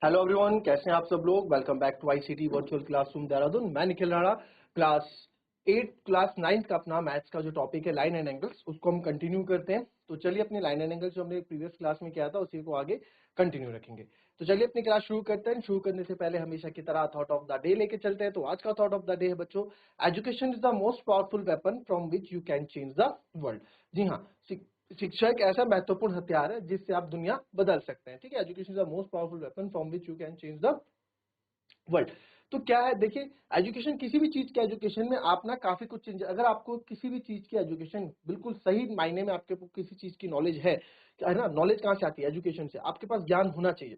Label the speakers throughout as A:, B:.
A: Hello everyone, कैसे हैं आप सब लोग। Welcome back to ICT virtual classroom Dehradun. मैं निखिल राणा। क्लास 8 क्लास 9 का अपना मैथ्स का जो टॉपिक है लाइन एंड एंगल्स, उसको हम कंटिन्यू करते हैं। तो चलिए अपनी लाइन एंड एंगल्स जो हमने प्रीवियस क्लास में किया था उसी को आगे कंटिन्यू रखेंगे। तो चलिए अपनी क्लास शुरू करते हैं। शुरू करने से पहले हमेशा की तरह थॉट ऑफ द डे लेके चलते हैं। तो आज का थॉट ऑफ द डे है बच्चों, education is the most powerful weapon from which you can change the world. जी हाँ, शिक्षा एक ऐसा महत्वपूर्ण हथियार है जिससे आप दुनिया बदल सकते हैं। ठीक है, education is the most powerful weapon from which you can change the world. तो क्या है, देखिए एजुकेशन, किसी भी चीज के एजुकेशन में आप ना काफी कुछ चेंज, अगर आपको किसी भी चीज की एजुकेशन बिल्कुल सही मायने में आपके किसी चीज की नॉलेज है ना। नॉलेज कहाँ से आती है? एजुकेशन से। आपके पास ज्ञान होना चाहिए।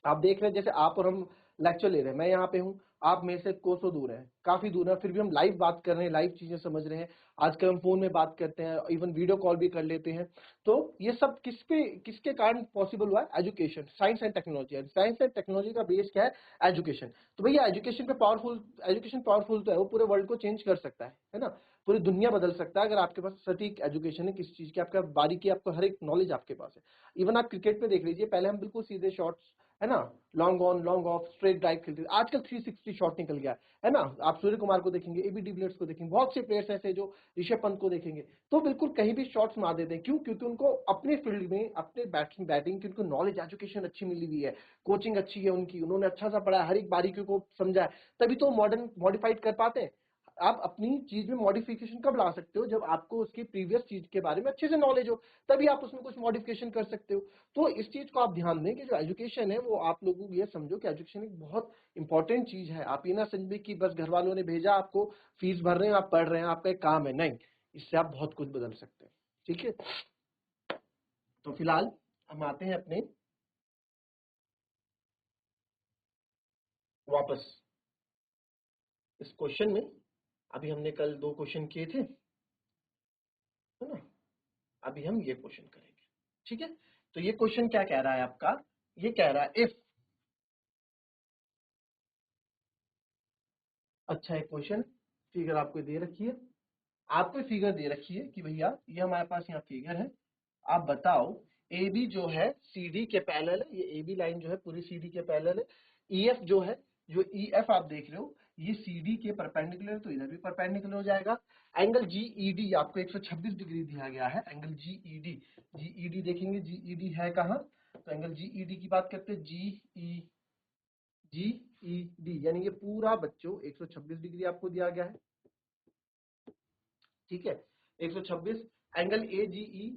A: आप देख रहे हैं जैसे आप और हम लेक्चर ले रहे हैं, मैं यहाँ पे हूँ, आप मेरे से कोसों दूर हैं, काफी दूर है, फिर भी हम लाइव बात कर रहे हैं, लाइव चीजें समझ रहे हैं। आजकल हम फोन में बात करते हैं, इवन वीडियो कॉल भी कर लेते हैं। तो ये सब किसके कारण पॉसिबल हुआ है? Education, science and technology. Science and technology का बेस क्या है? एजुकेशन। तो भैया एजुकेशन पे पावरफुल, एजुकेशन पावरफुल तो है, वो पूरे वर्ल्ड को चेंज कर सकता है ना। पूरी दुनिया बदल सकता है अगर आपके पास सटीक एजुकेशन है किसी चीज की, आपका बारीकी, आपको हर एक नॉलेज आपके पास है। इवन आप क्रिकेट पे देख लीजिए, पहले हम बिल्कुल सीधे शॉट्स, है ना, long on long off straight drive खेलते थे। आजकल 360 शॉट निकल गया है ना। आप सूर्य कुमार को देखेंगे, एबी डिविलियर्स को देखेंगे, बहुत से प्लेयर्स ऐसे जो ऋषभ पंत को देखेंगे, तो बिल्कुल कहीं भी शॉट्स मार देते हैं। क्यों? क्योंकि उनको अपने फील्ड में, अपने बैटिंग की उनको नॉलेज, एजुकेशन अच्छी मिली हुई है, कोचिंग अच्छी है उनकी, उन्होंने अच्छा सा पढ़ा है, हर एक बारीकी को समझा है, तभी तो मॉडर्न मॉडिफाइड कर पाते हैं। आप अपनी चीज में मॉडिफिकेशन कब ला सकते हो? जब आपको उसकी प्रीवियस चीज के बारे में अच्छे से नॉलेज हो, तभी आप उसमें कुछ मॉडिफिकेशन कर सकते हो। तो इस चीज को आप ध्यान दें कि जो एजुकेशन है वो, आप लोगों को ये समझो कि एजुकेशन एक बहुत इंपॉर्टेंट चीज है। आप ये ना समझे कि बस घर वालों ने भेजा, आपको फीस भर रहे हैं, आप पढ़ रहे हैं, आपका एक काम है। नहीं, इससे आप बहुत कुछ बदल सकते हैं। ठीक है, तो फिलहाल हम आते हैं अपने वापस इस क्वेश्चन में। अभी हमने कल 2 क्वेश्चन किए थे, है ना। अभी हम ये क्वेश्चन करेंगे। ठीक है, तो ये क्वेश्चन क्या कह रहा है आपका? ये कह रहा है इफ, अच्छा एक क्वेश्चन, फिगर आपको दे रखी है, आपको फिगर दे रखी है कि भैया ये हमारे पास यहाँ फिगर है, आप बताओ ए बी जो है सी डी के पैरेलल है, ये ए बी लाइन जो है पूरी सी डी के पैरेलल है। ई एफ जो है, जो ई एफ आप देख रहे हो, ये सी डी के परपेंडिकुलर है, तो इधर भी परपेंडिकुलर हो जाएगा। एंगल जी ई डी आपको 126 डिग्री दिया गया है। एंगल जी ई डी, जी ई डी देखेंगे, जी ई डी है कहाँ? तो एंगल जी ई डी की बात करते हैं, जी ई डी यानी ये पूरा बच्चों 126 डिग्री आपको दिया गया है। ठीक है, 126। Angle A G E,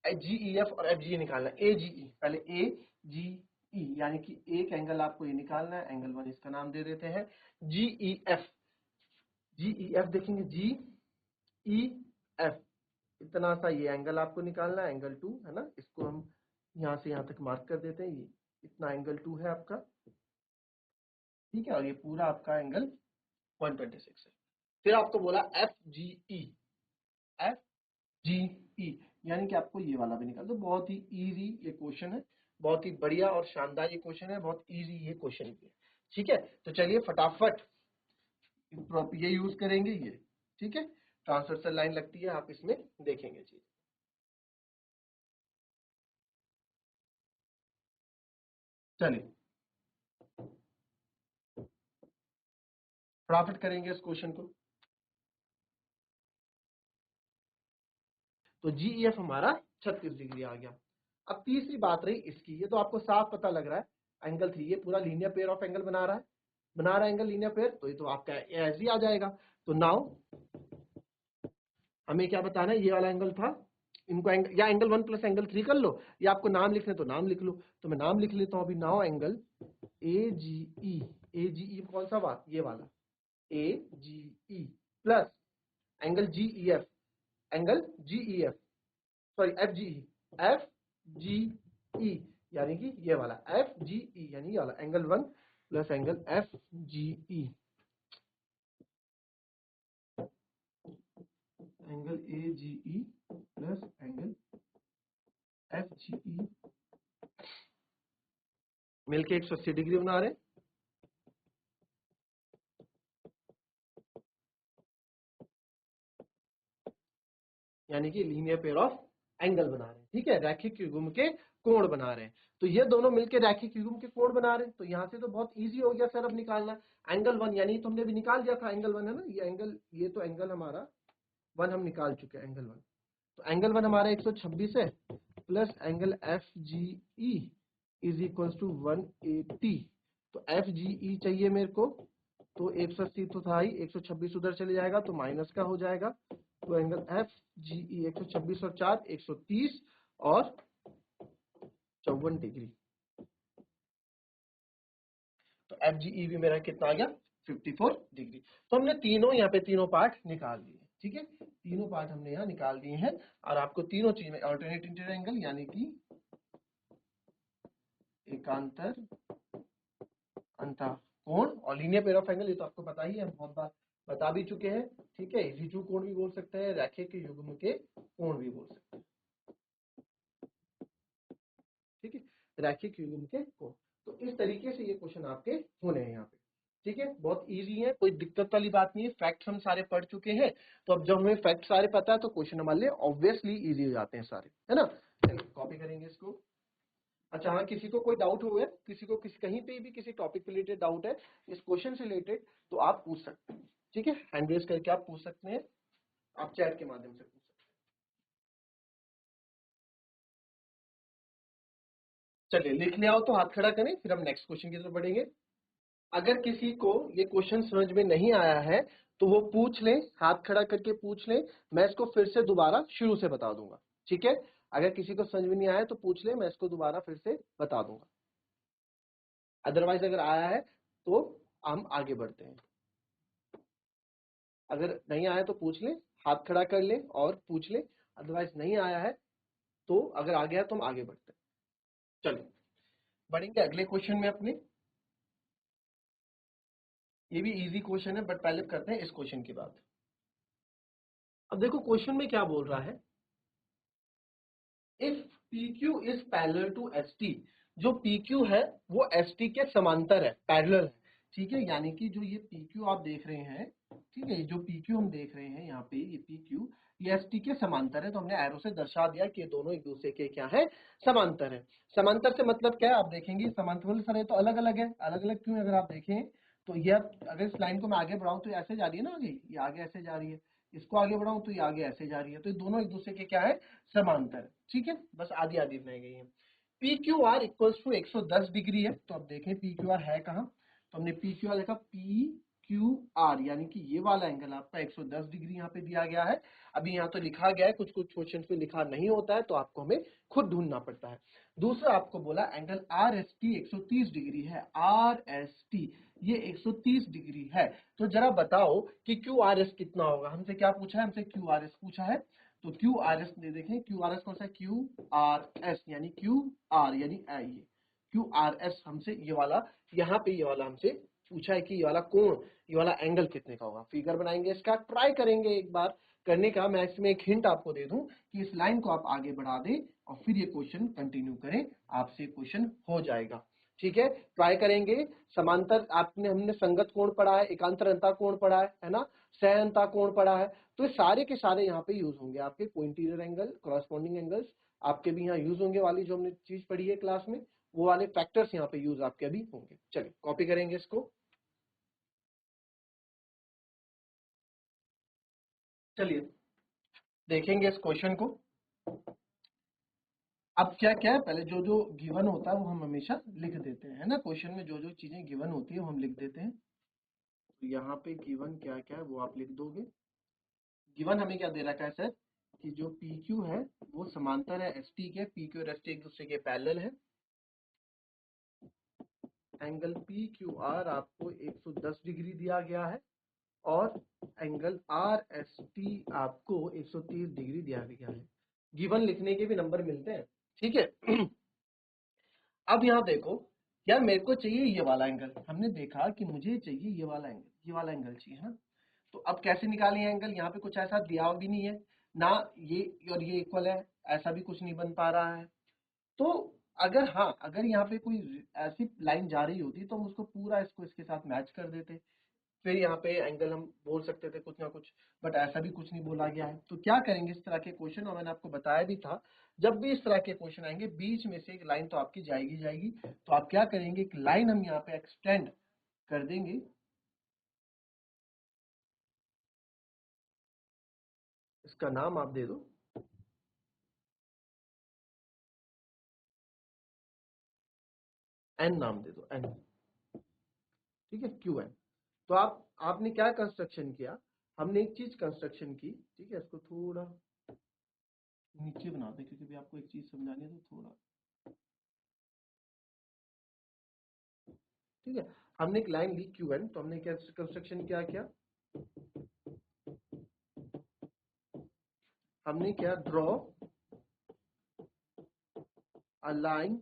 A: G E F और एफ जी निकालना है। ए जी ई, पहले ए जी ई यानी कि एक एंगल आपको ये निकालना है, एंगल 1 इसका नाम दे देते हैं। जी E F, G E F देखेंगे, जी ई एफ, इतना सा ये एंगल आपको निकालना है, एंगल 2 है ना। इसको हम यहाँ से यहाँ तक मार्क कर देते हैं, ये इतना एंगल 2 है आपका। ठीक है, और ये पूरा आपका एंगल 126 है। फिर आपको बोला F G E, F G E यानी कि आपको ये वाला भी निकाल दो। बहुत ही इजी ये क्वेश्चन है, बहुत ही बढ़िया और शानदार ये क्वेश्चन है, बहुत इजी ये क्वेश्चन भी है। ठीक है, तो चलिए फटाफट ये यूज करेंगे ये। ठीक है, ट्रांसवर्सल लाइन लगती है, आप इसमें देखेंगे चीज। चलिए फटाफट करेंगे इस क्वेश्चन को। तो जी ई एफ हमारा 36 डिग्री आ गया। अब तीसरी बात रही इसकी, ये तो आपको साफ पता लग रहा है, एंगल 3 ये पूरा लीनियर पेयर ऑफ एंगल बना रहा है, बना रहा है एंगल लीनियर पेयर, तो ये तो आपका एज ही आ जाएगा। तो नाउ हमें क्या बताना है? ये वाला एंगल था, इनको एंगल, या एंगल 1 प्लस एंगल 3 कर लो, या आपको नाम लिखने तो नाम लिख लो। तो मैं नाम लिख लेता हूं अभी। Now angle A G E, A G ई कौन सा बात? ये वाला A G E plus angle G E F, angle G E F, sorry F G E, F G E यानी कि ये वाला एफ जी ई यानी ये वाला angle 1 plus angle F G E, angle A G E plus angle F G E मिलके 180 degree बना रहे हैं। यानी कि लीनियर पेयर ऑफ एंगल बना रहे हैं, ठीक है, रैखिक युग्म के कोण बना रहे हैं। तो ये दोनों मिलकर रैखिक युग्म के कोण बना रहे हैं। तो यहाँ से तो बहुत इजी हो गया सर अब निकालना। एंगल वन यानी तो हमने भी निकाल दिया था, एंगल वन है ना, ये एंगल, ये तो एंगल हमारा वन हम निकाल चुके हैं, एंगल वन। तो एंगल वन हमारा 126 है, plus angle F G E is equal to 180। तो एफ जी ई चाहिए मेरे को, तो 180 तो था ही, 126 उधर चले जाएगा तो माइनस का हो जाएगा। तो एंगल एफ जी ई 126 और 4 130 और 54 डिग्री। तो एफ जी ई भी मेरा कितना आ गया, 54 डिग्री। तो हमने तीनों यहाँ पे तीनों पार्ट निकाल दिए, ठीक है, तीनों पार्ट हमने यहाँ निकाल दिए हैं। और आपको तीनों चीज में अल्टरनेट इंटीरियर एंगल यानी कि एकांतर अंतः कोण और लीनियर पेयर ऑफ एंगल, ये तो आपको पता ही है, हम बहुत बार बता भी चुके हैं, ठीक है। रिजु कोण भी बोल सकते हैं, रैखिक युग्म के कोण भी बोल सकते हैं, ठीक है, रैखिक युग्म के कोण। तो इस तरीके से ये क्वेश्चन आपके होने हैं यहाँ पे, ठीक है, बहुत इजी है, कोई दिक्कत वाली बात नहीं है। फैक्ट्स हम सारे पढ़ चुके हैं, तो अब जब हमें फैक्ट सारे पता है तो क्वेश्चन हमारे लिए ऑब्वियसली इजी हो जाते हैं सारे, है ना। कॉपी करेंगे इसको। अच्छा हाँ, किसी को कोई डाउट हो गया, किसी को किसी कहीं पे भी किसी टॉपिक रिलेटेड डाउट है इस क्वेश्चन से रिलेटेड, तो आप पूछ सकते हैं, ठीक है, हैंड रेज करके आप पूछ सकते हैं, आप चैट के माध्यम से पूछ सकते हैं। चलिए लिख ले आओ तो हाथ खड़ा करें, फिर हम नेक्स्ट क्वेश्चन की तरफ बढ़ेंगे। अगर किसी को ये क्वेश्चन समझ में नहीं आया है तो वो पूछ ले, हाथ खड़ा करके पूछ ले, मैं इसको फिर से दोबारा शुरू से बता दूंगा, ठीक है। अगर किसी को समझ में नहीं आया तो पूछ ले, मैं इसको दोबारा फिर से बता दूंगा। अदरवाइज अगर आया है तो हम आगे बढ़ते हैं, अगर नहीं आया तो पूछ ले, हाथ खड़ा कर ले और पूछ ले, अदरवाइज नहीं आया है तो अगर आ गया तो हम आगे बढ़ते हैं। चलिए बढ़ेंगे अगले क्वेश्चन में अपने। ये भी इजी क्वेश्चन है, बट पहले करते हैं इस क्वेश्चन की बात। अब देखो क्वेश्चन में क्या बोल रहा है, if PQ is parallel to ST, जो PQ है वो ST के समांतर है, पैरेलल है, ठीक है, यानी कि जो ये PQ आप देख रहे हैं, ठीक है, जो PQ हम देख रहे हैं यहाँ पे, ये PQ ये ST के समांतर है। तो हमने एरो से दर्शा दिया कि ये दोनों एक दूसरे के क्या है, समांतर है। समांतर से मतलब क्या है, आप देखेंगे समांतर वाले सर ये तो अलग अलग है, अलग अलग क्यों, अगर आप देखें तो ये अगर इस लाइन को मैं आगे बढ़ाऊं तो ये ऐसे जा रही है ना, आगे ये आगे ऐसे जा रही है, इसको आगे बढ़ाऊं तो ये आगे ऐसे जा रही है, तो ये दोनों एक दूसरे के क्या है, समांतर, ठीक है, बस आधी आधी बनाई गई है। P Q R equals to 110 degree है। तो अब देखें पी क्यू आर है कहाँ, तो हमने पी क्यू आर देखा, पी क्यू आर यानी कि ये वाला एंगल आपका 110 डिग्री यहाँ पे दिया गया है। अभी यहाँ तो लिखा गया है, कुछ कुछ क्वेश्चन में लिखा नहीं होता है तो आपको हमें खुद ढूंढना पड़ता है। दूसरा आपको बोला angle R S T 130 degree है, आर एस टी ये 130 डिग्री है। तो जरा बताओ कि क्यू आर एस कितना होगा, हमसे क्या पूछा है, हमसे क्यू आर एस पूछा है। तो क्यू आर एस दे देखें, क्यू आर एस कौन सा, क्यू आर एस यानी क्यू आर यानी ये क्यू आर एस हमसे ये वाला, यहाँ पे ये वाला हमसे पूछा है कि ये वाला कोण, ये वाला एंगल कितने का होगा। फिगर बनाएंगे इसका, ट्राई करेंगे एक बार करने का। मैं इसमें एक हिंट आपको दे दूं कि इस लाइन को आप आगे बढ़ा दें और फिर ये क्वेश्चन कंटिन्यू करें, आपसे क्वेश्चन हो जाएगा, ठीक है, ट्राई करेंगे। समांतर आपने हमने संगत कोण पढ़ा है, एकांतर अंतः कोण पढ़ा है ना, सह अंतः कोण पढ़ा है। तो ये सारे के सारे यहाँ पे यूज होंगे, आपके कोइंटीरियर एंगल, कॉरस्पॉन्डिंग एंगल्स आपके भी यहाँ यूज होंगे, वाली जो हमने चीज पढ़ी है क्लास में, वो वाले फैक्टर्स यहाँ पे यूज आपके अभी होंगे। चलिए कॉपी करेंगे इसको। चलिए देखेंगे इस क्वेश्चन को। अब क्या क्या है, पहले जो जो गिवन होता है वो हम हमेशा लिख देते हैं, है ना, क्वेश्चन में जो जो चीजें गिवन होती है वो हम लिख देते हैं। तो यहाँ पे गिवन क्या क्या है वो आप लिख दोगे। गिवन हमें क्या दे रखा है सर, कि जो पी क्यू है वो समांतर है एस टी के, पी क्यू और एस टी एक दूसरे के पैरेलल है। एंगल पी क्यू आर आपको 110 डिग्री दिया गया है और एंगल आर एस टी आपको 130 डिग्री दिया गया है। गिवन लिखने के भी नंबर मिलते हैं, ठीक है। अब यहाँ देखो, यार मेरे को चाहिए ये वाला एंगल, हमने देखा कि मुझे चाहिए ये वाला एंगल, ये वाला एंगल चाहिए, है ना। तो अब कैसे निकालें एंगल, यहाँ पे कुछ ऐसा दिया भी नहीं है ना, ये और ये इक्वल है, ऐसा भी कुछ नहीं बन पा रहा है। तो अगर हाँ, अगर यहाँ पे कोई ऐसी लाइन जा रही होती तो हम उसको पूरा इसको इसके साथ मैच कर देते, फिर यहाँ पे एंगल हम बोल सकते थे कुछ ना कुछ, बट ऐसा भी कुछ नहीं बोला गया है। तो क्या करेंगे इस तरह के क्वेश्चन, और मैंने आपको बताया भी था जब भी इस तरह के क्वेश्चन आएंगे बीच में से एक लाइन तो आपकी जाएगी जाएगी। तो आप क्या करेंगे, एक लाइन हम यहाँ पे एक्सटेंड कर देंगे, इसका नाम आप दे दो एन, नाम दे दो एन, ठीक है, क्यू एन। तो आपने क्या कंस्ट्रक्शन किया, हमने एक चीज कंस्ट्रक्शन की, ठीक है, इसको थोड़ा नीचे बना दे क्योंकि भी आपको एक चीज समझानी है तो थोड़ा, ठीक है। हमने एक लाइन ली क्यू एन, तो हमने क्या कंस्ट्रक्शन क्या किया, हमने क्या draw a line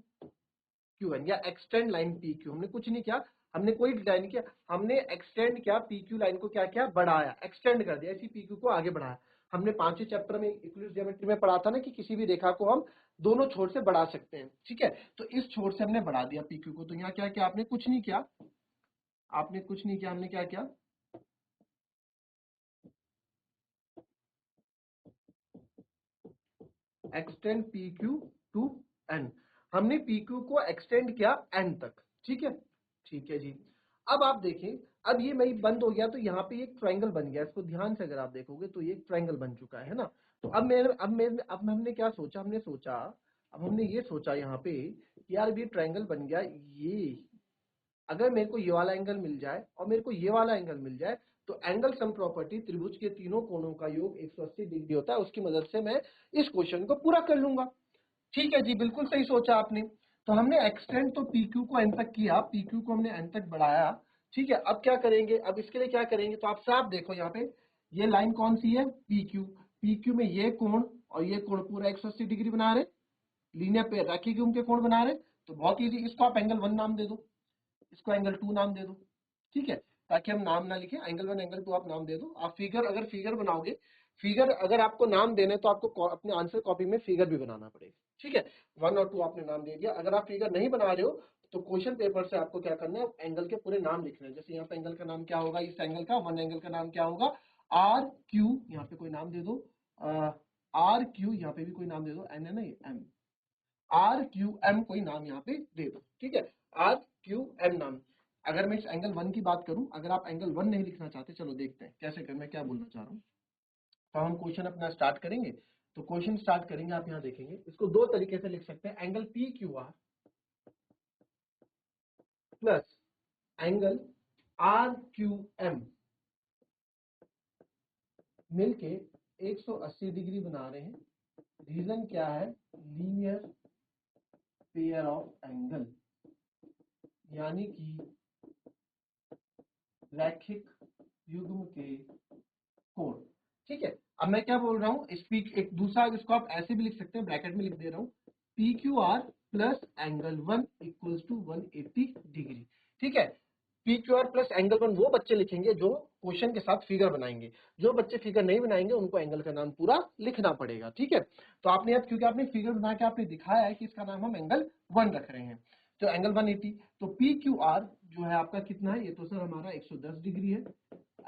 A: Q N या एक्सटेंड लाइन पी क्यू। हमने कुछ नहीं किया, हमने कोई डिजाइन नहीं किया, हमने एक्सटेंड किया पी क्यू लाइन को, क्या किया, बढ़ाया, एक्सटेंड कर दिया, इसी पी क्यू को आगे बढ़ाया। हमने 5वें चैप्टर में यूक्लिड्स ज्योमेट्री में पढ़ा था ना कि किसी भी रेखा को हम दोनों छोर से बढ़ा सकते हैं, ठीक है। तो इस छोर से हमने बढ़ा दिया पी क्यू को। तो यहाँ क्या किया, आपने कुछ नहीं किया, आपने कुछ नहीं किया, हमने क्या किया, extend P Q to N, हमने पी क्यू को एक्सटेंड किया एन तक, ठीक है, ठीक है जी। अब आप देखें, अब ये मेरी बंद हो गया तो यहाँ पे एक ट्रायंगल बन गया, इसको ध्यान से अगर आप देखोगे तो ये एक ट्रायंगल बन चुका है ना। तो अब हमने क्या सोचा, अब हमने ये सोचा यहाँ पे कि यार ये ट्रायंगल बन गया, ये अगर मेरे को ये वाला एंगल मिल जाए और मेरे को ये वाला एंगल मिल जाए तो एंगल सम प्रॉपर्टी, त्रिभुज के तीनों कोणों का योग 180 डिग्री होता है, उसकी मदद से मैं इस क्वेश्चन को पूरा कर लूंगा। ठीक है जी, बिल्कुल सही सोचा आपने। तो हमने एक्सटेंड तो पी क्यू को एन तक किया, पी क्यू को हमने एन तक बढ़ाया, ठीक है। अब क्या करेंगे, अब इसके लिए क्या करेंगे, तो आप साफ देखो यहाँ पे ये लाइन कौन सी है, पी क्यू, पी क्यू में ये कोण और ये कोण पूरा 180 डिग्री बना रहे, लीनियर पे रैखिक उनके कोण बना रहे। तो बहुत इजी, इसको आप एंगल 1 नाम दे दो, इसको एंगल 2 नाम दे दो, ठीक है, ताकि हम नाम ना लिखे, एंगल 1 एंगल 2 आप नाम दे दो। आप फिगर, अगर फिगर बनाओगे, फिगर अगर आपको नाम देने तो आपको अपने आंसर कॉपी में फिगर भी बनाना पड़ेगा, ठीक है। 1 और 2 आपने नाम दे दिया। अगर आप फिगर नहीं बना रहे हो तो क्वेश्चन पेपर से आपको क्या करना है, एंगल के पूरे नाम लिखने हैं। जैसे यहाँ पे एंगल का नाम क्या होगा, इस एंगल का 1 एंगल का नाम क्या होगा, आर क्यू, यहाँ पे कोई नाम दे दो, आर क्यू, यहाँ पे भी कोई नाम दे दो, एन है ना, एम, आर क्यू एम कोई नाम यहाँ पे दे दो, ठीक है, आर क्यू एम नाम। अगर मैं इस एंगल 1 की बात करूं, अगर आप एंगल 1 नहीं लिखना चाहते, चलो देखते हैं कैसे कर, मैं क्या बोलना चाह रहा हूं। तो हम क्वेश्चन अपना स्टार्ट करेंगे, तो क्वेश्चन स्टार्ट करेंगे, आप यहाँ देखेंगे इसको दो तरीके से लिख सकते हैं, angle P Q R plus angle R Q M मिलके 180 डिग्री बना रहे हैं। रीजन क्या है, लीनियर पेयर ऑफ एंगल, यानी कि रैखिक युग्म के कोण, ठीक है। अब मैं क्या बोल रहा हूँ, स्पीक एक दूसरा, इसको आप ऐसे भी लिख सकते हैं, ब्रैकेट में लिख दे रहा हूँ, P Q R plus angle 1 equals to 180 degree, ठीक है। P Q R plus angle 1 वो बच्चे लिखेंगे जो क्वेश्चन के साथ फिगर बनाएंगे, जो बच्चे फिगर नहीं बनाएंगे उनको एंगल का नाम पूरा लिखना पड़ेगा, ठीक है। तो आपने अब क्योंकि आपने फिगर बना के आपने दिखाया है कि इसका नाम हम एंगल 1 रख रहे हैं, तो एंगल 180, तो पी क्यू आर जो है आपका कितना है, ये तो सर हमारा 110 डिग्री है,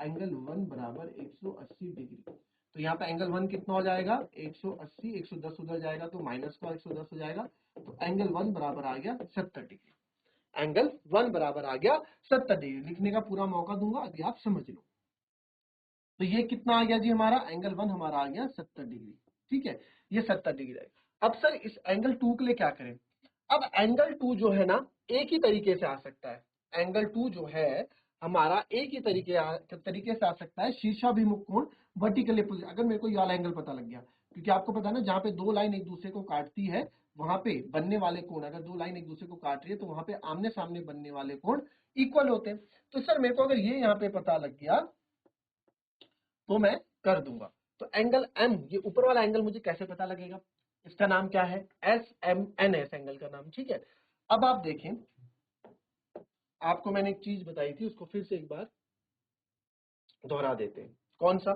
A: एंगल 1 बराबर 180 डिग्री। तो यहाँ पे एंगल 1 कितना हो जाएगा, 180, 110 उधर जाएगा तो माइनस का 110 हो जाएगा, तो एंगल 1 बराबर आ गया 70 डिग्री, एंगल 1 बराबर आ गया 70 डिग्री। लिखने का पूरा मौका दूंगा, अभी आप समझ लो। तो ये कितना आ गया जी, हमारा एंगल 1 हमारा आ गया 70 डिग्री, ठीक है, ये 70 डिग्री है। अब सर इस एंगल 2 के लिए क्या करें, अब एंगल 2 जो है ना एक ही तरीके से आ सकता है, एंगल 2 जो है हमारा एक ही तरीके से आ सकता है, शीर्षाभिमुख कोण वर्टिकली पोजीशन। अगर मेरे को ये वाला एंगल पता लग गया, क्योंकि आपको पता है ना जहां पे दो लाइन एक दूसरे को काटती है वहां पे बनने वाले कोण, अगर दो लाइन एक दूसरे को काट रही है तो वहां पे आमने सामने बनने वाले कोण इक्वल होते हैं। तो सर मेरे को अगर ये यहाँ पे पता लग गया तो मैं कर दूंगा। तो एंगल एम, ये ऊपर वाला एंगल मुझे कैसे पता लगेगा, इसका नाम क्या है, S M N, S angle का नाम, ठीक है। अब आप देखें, आपको मैंने एक चीज बताई थी उसको फिर से एक बार दोहरा देते हैं, कौन सा,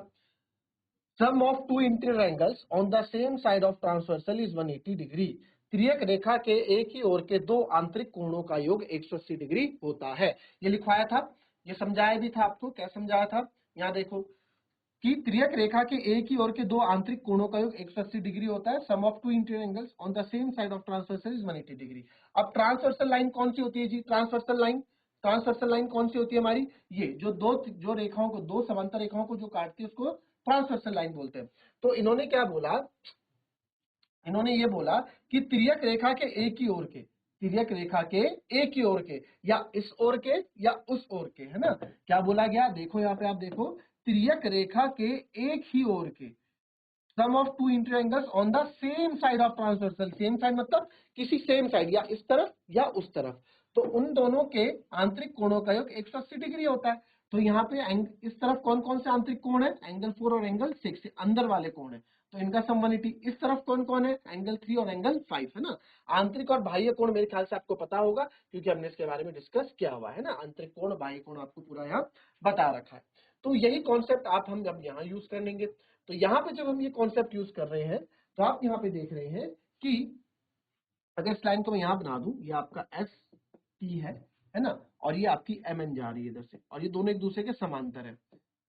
A: sum of two interior angles on the same side of transversal is 180 degree. त्रियक रेखा के एक ही ओर के दो आंतरिक कोणों का योग 180 डिग्री होता है, ये लिखवाया था। ये समझाया भी था आपको, क्या समझाया था, यहाँ देखो कि त्रियक रेखा के एक ही ओर के दो आंतरिक कोणों का योग 180 डिग्री होता है, sum of two interior angles on the same side of transversal is 180 degree. अब ट्रांसवर्सल लाइन कौन सी होती है जी, ट्रांसवर्सल लाइन कौन सी होती है हमारी, ये जो रेखाओं को, दो समांतर रेखाओं को जो काटती है उसको ट्रांसवर्सल लाइन बोलते हैं। तो इन्होंने क्या बोला, इन्होंने ये बोला कि त्रियक रेखा के एक ही ओर के, त्रियक रेखा के एक ही ओर के, या इस ओर के या उस ओर के, है ना, क्या बोला गया, देखो यहाँ पे आप देखो, त्रियक रेखा के एक ही ओर के sum of two interior angles on the same side of transversal, same side मतलब किसी सेम साइड, या इस तरफ या उस तरफ, तो उन दोनों के आंतरिक कोणों का योग 180 डिग्री होता है। तो यहाँ पे इस तरफ कौन कौन से आंतरिक कोण है, एंगल 4 और एंगल 6 अंदर वाले कोण है, तो इनका सम 180। इस तरफ कौन कौन है, एंगल 3 और एंगल 5, है ना। आंतरिक और बाह्य कोण मेरे ख्याल से आपको पता होगा, क्योंकि हमने इसके बारे में डिस्कस किया हुआ है ना, आंतरिक कोण बाह्य कोण आपको पूरा यहाँ बता रखा है। तो यही कॉन्सेप्ट आप हम जब यहाँ यूज कर लेंगे, तो यहाँ पे जब हम ये कॉन्सेप्ट यूज कर रहे हैं, तो आप यहाँ पे देख रहे हैं कि अगर इस लाइन को मैं यहाँ बना दूं, ये आपका एस टी है ना, और ये आपकी एम एन जा रही है इधर से, और ये दोनों एक दूसरे के समांतर है।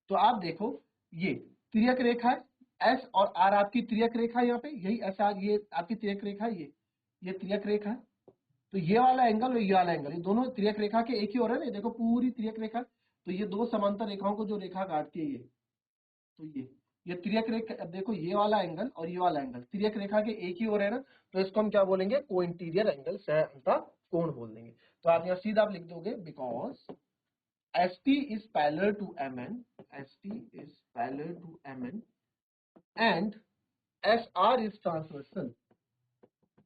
A: तो आप देखो ये त्रियक रेखा है, एस और आर आपकी त्रियक रेखा है, यहाँ पे यही एस आर ये आपकी त्रियक रेखा है, ये त्रियक रेखा है। तो ये वाला एंगल और ये वाला एंगल, ये दोनों त्रियक रेखा के एक ही ओर है ना, देखो पूरी त्रियक रेखा। तो ये दो समांतर रेखाओं को जो रेखा काटती है ये, तो ये त्रियक रेखा, अब देखो ये वाला एंगल और ये वाला एंगल त्रियक रेखा के एक ही ओर है ना, तो इसको हम क्या बोलेंगे, को इंटीरियर एंगल, सह अंतः कोण बोल देंगे। तो आप यहाँ सीधा आप लिख दोगे, because ST is parallel to MN, ST is parallel to MN and SR is transversal,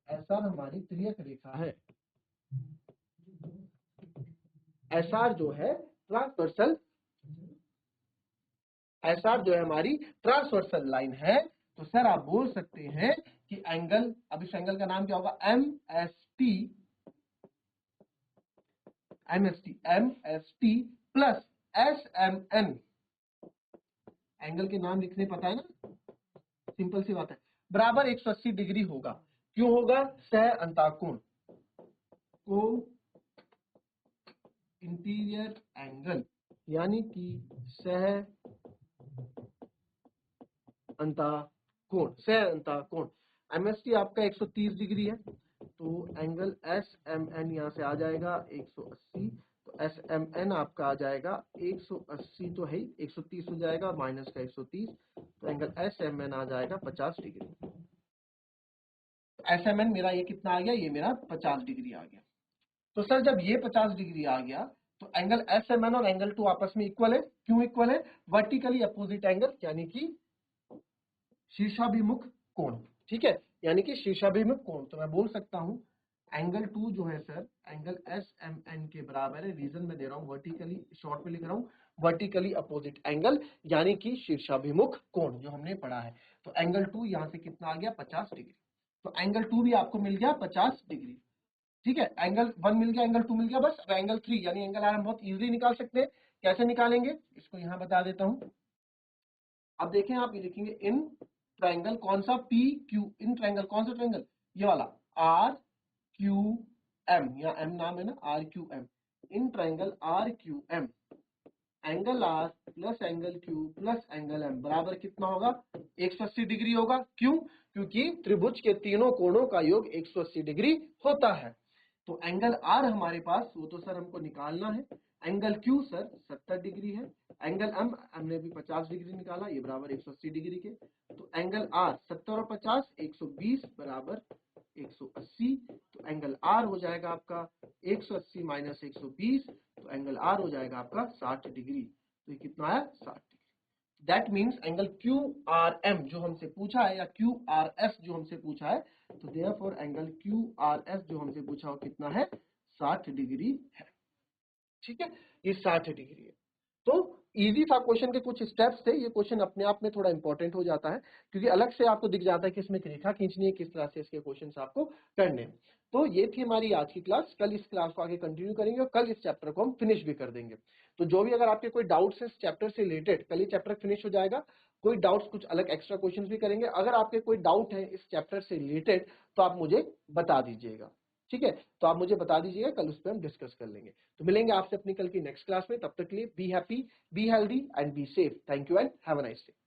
A: SR हमारी त्रियक रेखा है, SR जो है ट्रांसवर्सल, SR जो है हमारी ट्रांसवर्सल लाइन है। तो सर आप बोल सकते हैं कि एंगल, अब इस एंगल का नाम क्या होगा, MST प्लस SMN, एंगल के नाम लिखने पता है ना, सिंपल सी बात है, बराबर 180 डिग्री होगा। क्यों होगा, सह अंतःकोण, को इंटीरियर एंगल, यानी कि सह अंतःकोण, सह अंतःकोण। MST आपका 130 डिग्री है, तो एंगल SMN यहाँ से आ जाएगा 180, तो SMN आपका आ जाएगा 180, तो है 130 हो जाएगा, माइनस का 130, तो एंगल SMN आ जाएगा 50 डिग्री। तो SMN मेरा ये कितना आ गया, ये मेरा 50 डिग्री आ गया। तो सर जब ये 50 डिग्री आ गया, तो एंगल SMN और एंगल 2 आपस में इक्वल है। क्यों इक्वल है, वर्टिकली अपोजिट एंगल, यानी कि शीर्षाभिमुख कोण, ठीक है, यानी कि शीर्षाभिमुख कोण। तो मैं बोल सकता हूं एंगल 2 जो है सर, एंगल SMN के बराबर है, रीजन में दे रहा हूं वर्टिकली, शॉर्ट में लिख रहा हूं वर्टिकली अपोजिट एंगल, यानी कि शीर्षाभिमुख कोण जो हमने पढ़ा है। तो एंगल 2 यहां से कितना आ गया, 50 डिग्री। तो एंगल 2 भी आपको मिल गया 50 डिग्री, ठीक है, एंगल 1 मिल गया, एंगल 2 मिल गया, बस। अब एंगल 3 यानी एंगल आर हम बहुत इजीली निकाल सकते हैं। कैसे निकालेंगे, इसको यहां बता देता हूं। अब देखें, आप ये लिखेंगे इन ट्रायंगल, कौन सा, पी क्यू, इन ट्रायंगल, कौन सा ट्रायंगल, ये वाला आर क्यू एम, या एम नाम है ना, R Q M, in triangle R Q M, angle R plus angle Q plus angle M बराबर कितना होगा, 180 डिग्री होगा। क्यों, क्योंकि त्रिभुज के तीनों कोणों का योग 180 डिग्री होता है। तो एंगल आर हमारे पास, वो तो सर हमको निकालना है, एंगल क्यू सर 70 डिग्री है, एंगल एम हमने भी 50 डिग्री निकाला, ये बराबर 180 डिग्री के। तो एंगल आर 70 और 50 120 बराबर 180, तो एंगल आर हो जाएगा आपका 180 माइनस 120, तो एंगल आर हो जाएगा आपका 60 डिग्री। तो ये कितना आया, 60 degree. That means angle Q R M जो हमसे पूछा है, या क्यू आर एस जो हमसे पूछा है, तो therefore angle Q R S जो हमसे पूछा हो कितना है, 60 डिग्री है, ठीक है, ये 60 डिग्री है। तो इजी था, क्वेश्चन के कुछ स्टेप्स थे, ये क्वेश्चन अपने आप में थोड़ा इंपॉर्टेंट हो जाता है, क्योंकि अलग से आपको दिख जाता है कि इसमें एक रेखा खींचनी है, किस तरह से इसके क्वेश्चंस आपको करने हैं। तो ये थी हमारी आज की क्लास, कल इस क्लास को आगे कंटिन्यू करेंगे और कल इस चैप्टर को हम फिनिश भी कर देंगे। तो जो भी अगर आपके कोई डाउट्स है इस चैप्टर से रिलेटेड, कल ये चैप्टर फिनिश हो जाएगा, कोई डाउट्स, कुछ अलग एक्स्ट्रा क्वेश्चंस भी करेंगे। अगर आपके कोई डाउट है इस चैप्टर से रिलेटेड, तो आप मुझे बता दीजिएगा, ठीक है, तो आप मुझे बता दीजिएगा, कल उस पर हम डिस्कस कर लेंगे। तो मिलेंगे आपसे अपनी कल की नेक्स्ट क्लास में, तब तक के लिए be happy, be healthy and be safe. Thank you and have a nice day.